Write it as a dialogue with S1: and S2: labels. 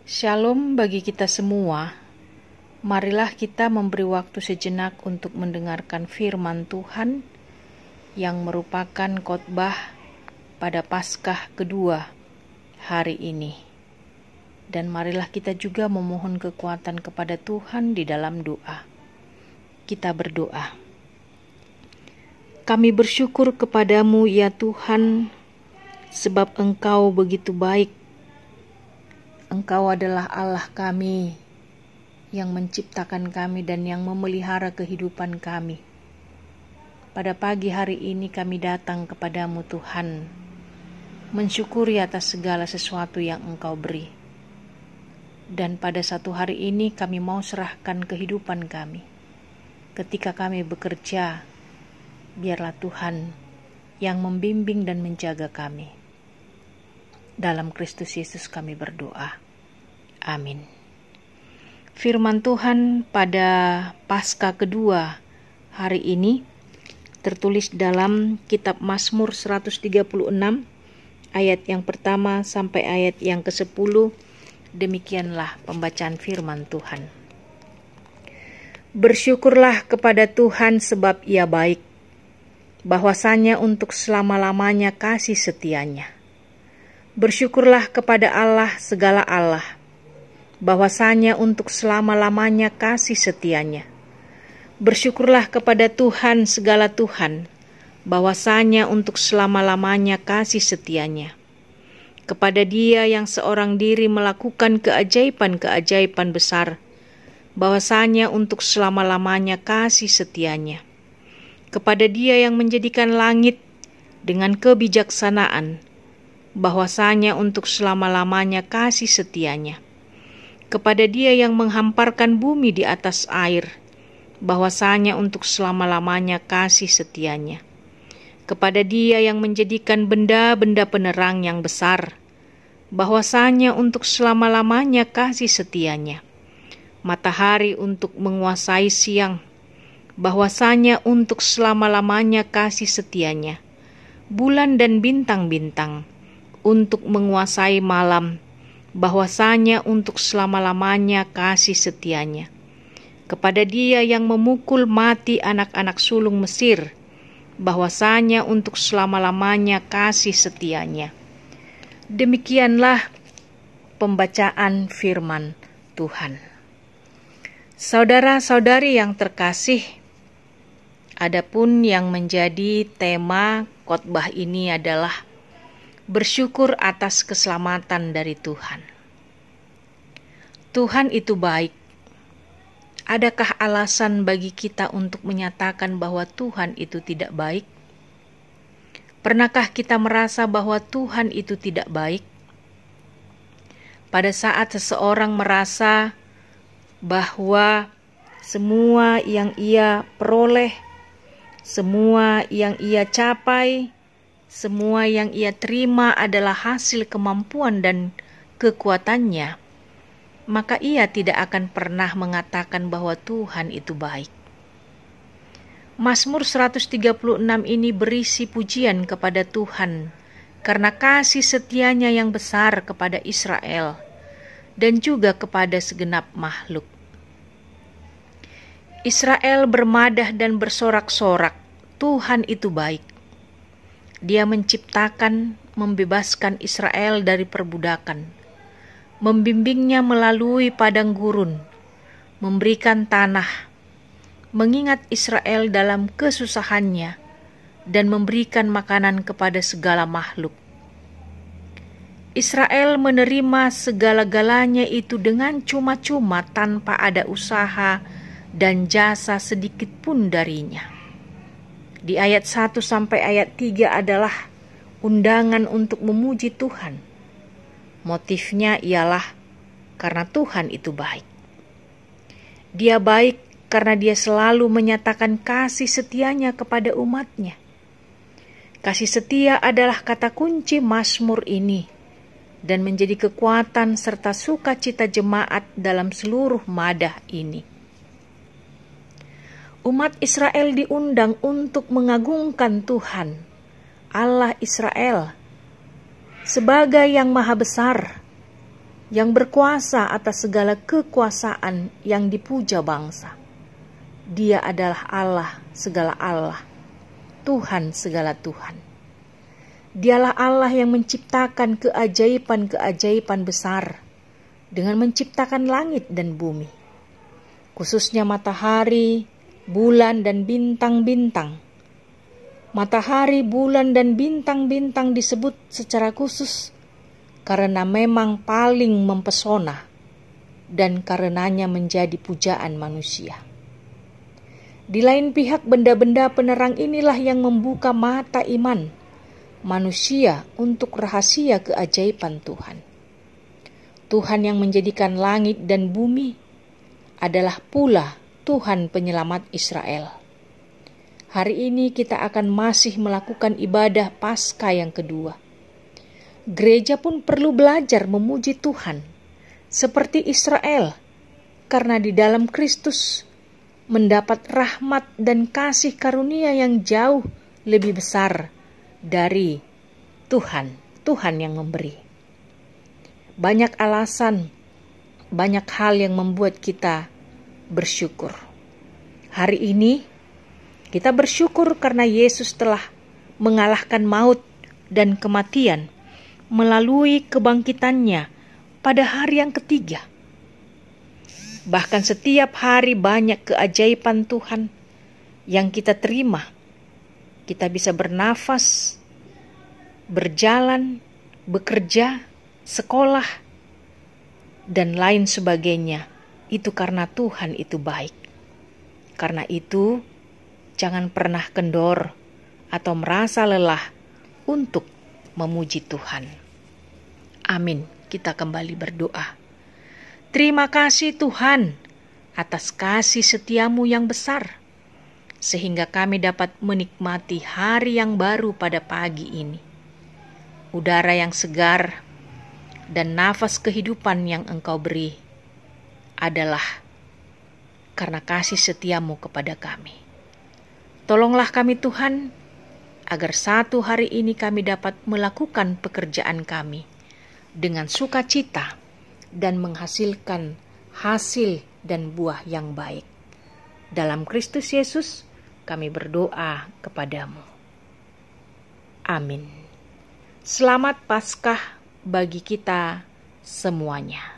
S1: Shalom bagi kita semua. Marilah kita memberi waktu sejenak untuk mendengarkan firman Tuhan yang merupakan khotbah pada Paskah kedua hari ini. Dan marilah kita juga memohon kekuatan kepada Tuhan di dalam doa. Kita berdoa. Kami bersyukur kepadamu ya Tuhan, sebab Engkau begitu baik. Engkau adalah Allah kami yang menciptakan kami dan yang memelihara kehidupan kami. Pada pagi hari ini kami datang kepadamu Tuhan, mensyukuri atas segala sesuatu yang Engkau beri. Dan pada satu hari ini kami mau serahkan kehidupan kami. Ketika kami bekerja, biarlah Tuhan yang membimbing dan menjaga kami. Dalam Kristus Yesus kami berdoa. Amin. Firman Tuhan pada Paskah kedua hari ini tertulis dalam kitab Mazmur 136 ayat yang pertama sampai ayat yang ke-10. Demikianlah pembacaan firman Tuhan. Bersyukurlah kepada Tuhan sebab Ia baik, bahwasanya untuk selama-lamanya kasih setianya. Bersyukurlah kepada Allah segala Allah, bahwasanya untuk selama-lamanya kasih setianya. Bersyukurlah kepada Tuhan segala Tuhan, bahwasanya untuk selama-lamanya kasih setianya. Kepada Dia yang seorang diri melakukan keajaiban-keajaiban besar, bahwasanya untuk selama-lamanya kasih setianya. Kepada Dia yang menjadikan langit dengan kebijaksanaan, bahwasanya untuk selama-lamanya kasih setianya. Kepada Dia yang menghamparkan bumi di atas air, bahwasanya untuk selama-lamanya kasih setianya. Kepada Dia yang menjadikan benda-benda penerang yang besar, bahwasanya untuk selama-lamanya kasih setianya. Matahari untuk menguasai siang, bahwasanya untuk selama-lamanya kasih setianya. Bulan dan bintang-bintang untuk menguasai malam, bahwasanya untuk selama-lamanya kasih setianya. Kepada Dia yang memukul mati anak-anak sulung Mesir, bahwasanya untuk selama-lamanya kasih setianya. Demikianlah pembacaan firman Tuhan. Saudara-saudari yang terkasih, adapun yang menjadi tema khotbah ini adalah bersyukur atas keselamatan dari Tuhan. Tuhan itu baik. Adakah alasan bagi kita untuk menyatakan bahwa Tuhan itu tidak baik? Pernahkah kita merasa bahwa Tuhan itu tidak baik? Pada saat seseorang merasa bahwa semua yang ia peroleh, semua yang ia capai, semua yang ia terima adalah hasil kemampuan dan kekuatannya, maka ia tidak akan pernah mengatakan bahwa Tuhan itu baik. Mazmur 136 ini berisi pujian kepada Tuhan karena kasih setianya yang besar kepada Israel dan juga kepada segenap makhluk. Israel bermadah dan bersorak-sorak, Tuhan itu baik. Dia menciptakan, membebaskan Israel dari perbudakan, membimbingnya melalui padang gurun, memberikan tanah, mengingat Israel dalam kesusahannya, dan memberikan makanan kepada segala makhluk. Israel menerima segala-galanya itu dengan cuma-cuma tanpa ada usaha dan jasa sedikit pun darinya. Di ayat 1 sampai ayat 3 adalah undangan untuk memuji Tuhan. Motifnya ialah karena Tuhan itu baik. Dia baik karena Dia selalu menyatakan kasih setianya kepada umatnya. Kasih setia adalah kata kunci Mazmur ini dan menjadi kekuatan serta sukacita jemaat dalam seluruh madah ini. Umat Israel diundang untuk mengagungkan Tuhan, Allah Israel, sebagai yang maha besar, yang berkuasa atas segala kekuasaan yang dipuja bangsa. Dia adalah Allah segala Allah, Tuhan segala Tuhan. Dialah Allah yang menciptakan keajaiban-keajaiban besar dengan menciptakan langit dan bumi, khususnya matahari, bulan, dan bintang-bintang. Matahari, bulan, dan bintang-bintang disebut secara khusus karena memang paling mempesona dan karenanya menjadi pujaan manusia. Di lain pihak, benda-benda penerang inilah yang membuka mata iman manusia untuk rahasia keajaiban Tuhan. Tuhan yang menjadikan langit dan bumi adalah pula Tuhan penyelamat Israel. Hari ini kita akan masih melakukan ibadah Paskah yang kedua. Gereja pun perlu belajar memuji Tuhan seperti Israel, karena di dalam Kristus mendapat rahmat dan kasih karunia yang jauh lebih besar dari Tuhan yang memberi. Banyak alasan, banyak hal yang membuat kita bersyukur. Hari ini kita bersyukur karena Yesus telah mengalahkan maut dan kematian melalui kebangkitannya pada hari yang ketiga. Bahkan setiap hari banyak keajaiban Tuhan yang kita terima. Kita bisa bernafas, berjalan, bekerja, sekolah, dan lain sebagainya. Itu karena Tuhan itu baik. Karena itu, jangan pernah kendor atau merasa lelah untuk memuji Tuhan. Amin. Kita kembali berdoa. Terima kasih Tuhan atas kasih setiamu yang besar, sehingga kami dapat menikmati hari yang baru pada pagi ini. Udara yang segar dan nafas kehidupan yang Engkau beri adalah karena kasih setiamu kepada kami. Tolonglah kami Tuhan, agar satu hari ini kami dapat melakukan pekerjaan kami dengan sukacita dan menghasilkan hasil dan buah yang baik. Dalam Kristus Yesus kami berdoa kepadamu. Amin. Selamat Paskah bagi kita semuanya.